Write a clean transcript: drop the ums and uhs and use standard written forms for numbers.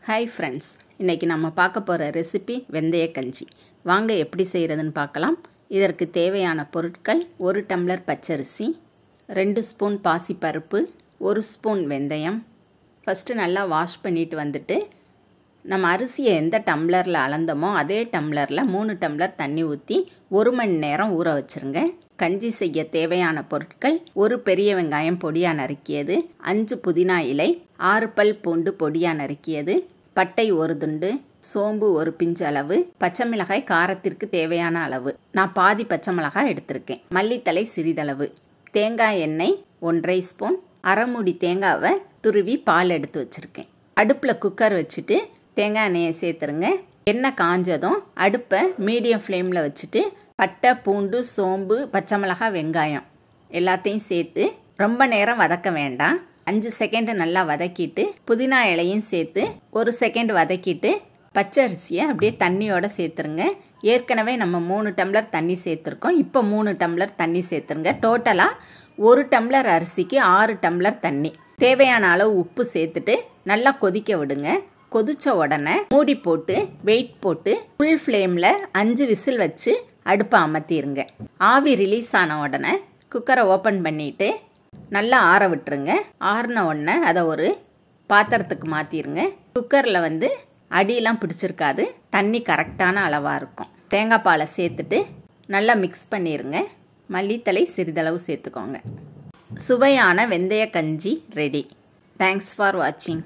Hi friends, இன்றைக்கி நம்ம பார்க்க போகிற ரெசிபி வெந்தய கஞ்சி. வாங்க எப்படி செய்கிறதுன்னு பார்க்கலாம். இதற்கு தேவையான பொருட்கள்: 1 டம்ளர் பச்சரிசி, 2 ஸ்பூன் பாசிப்பருப்பு, 1 ஸ்பூன் வெந்தயம். ஃபஸ்ட்டு நல்லா வாஷ் பண்ணிட்டு வந்துட்டு நம்ம அரிசியை எந்த டம்ளரில் அளந்தோமோ அதே டம்ளரில் 3 டம்ளர் தண்ணி ஊற்றி 1 மணி நேரம் ஊற வச்சுருங்க. கஞ்சி செய்ய தேவையான பொருட்கள்: 1 பெரிய வெங்காயம் பொடியாக நறுக்கியது, 5 புதினா இலை, 6 பல் பூண்டு பொடியாக நறுக்கியது, பட்டை 1 துண்டு, சோம்பு 1 பிஞ்சு அளவு, பச்சை மிளகாய் காரத்திற்கு தேவையான அளவு. நான் பாதி பச்சை மிளகாய் எடுத்திருக்கேன். மல்லித்தலை சிறிதளவு, தேங்காய் எண்ணெய் 1/2 ஸ்பூன், அரை மூடி தேங்காவை துருவி பால் எடுத்து வச்சுருக்கேன். அடுப்பில் குக்கர் வச்சுட்டு தேங்காய் எண்ணெயை சேர்த்துருங்க. எண்ணெய் காஞ்சதும் அடுப்பை மீடியம் ஃப்ளேமில் வச்சுட்டு பட்டை, பூண்டு, சோம்பு, பச்சை மிளகாய், வெங்காயம் எல்லாத்தையும் சேர்த்து ரொம்ப நேரம் வதக்க வேண்டாம். 5 செகண்ட் நல்லா வதக்கிட்டு புதினா இலையும் சேர்த்து 1 செகண்ட் வதக்கிட்டு பச்சை அரிசியை அப்படியே தண்ணியோடு சேர்த்துருங்க. ஏற்கனவே நம்ம 3 டம்ளர் தண்ணி சேர்த்துருக்கோம். இப்போ 3 டம்ளர் தண்ணி சேர்த்துருங்க. டோட்டலாக 1 டம்ளர் அரிசிக்கு 6 டம்ளர் தண்ணி. தேவையான அளவு உப்பு சேர்த்துட்டு நல்லா கொதிக்க விடுங்க. கொதித்த உடனே மூடி போட்டு வெயிட் போட்டு ஃபுல் ஃப்ளேமில் 5 விசில் வச்சு அடுப்பை அமர்த்திடுங்க. ஆவி ரிலீஸ் ஆன உடனே குக்கரை ஓப்பன் பண்ணிவிட்டு நல்லா ஆற விட்டுருங்க. ஆறின உடனே அதை ஒரு பாத்திரத்துக்கு மாற்றிடுங்க. குக்கரில் அடியெல்லாம் பிடிச்சிருக்காது, தண்ணி கரெக்டான அளவாக இருக்கும். தேங்காய் பாலை சேர்த்துட்டு நல்லா மிக்ஸ் பண்ணிடுங்க. மல்லித்தலை சிறிதளவு சேர்த்துக்கோங்க. சுவையான வெந்தய கஞ்சி ரெடி. தேங்க்ஸ் ஃபார் வாட்சிங்.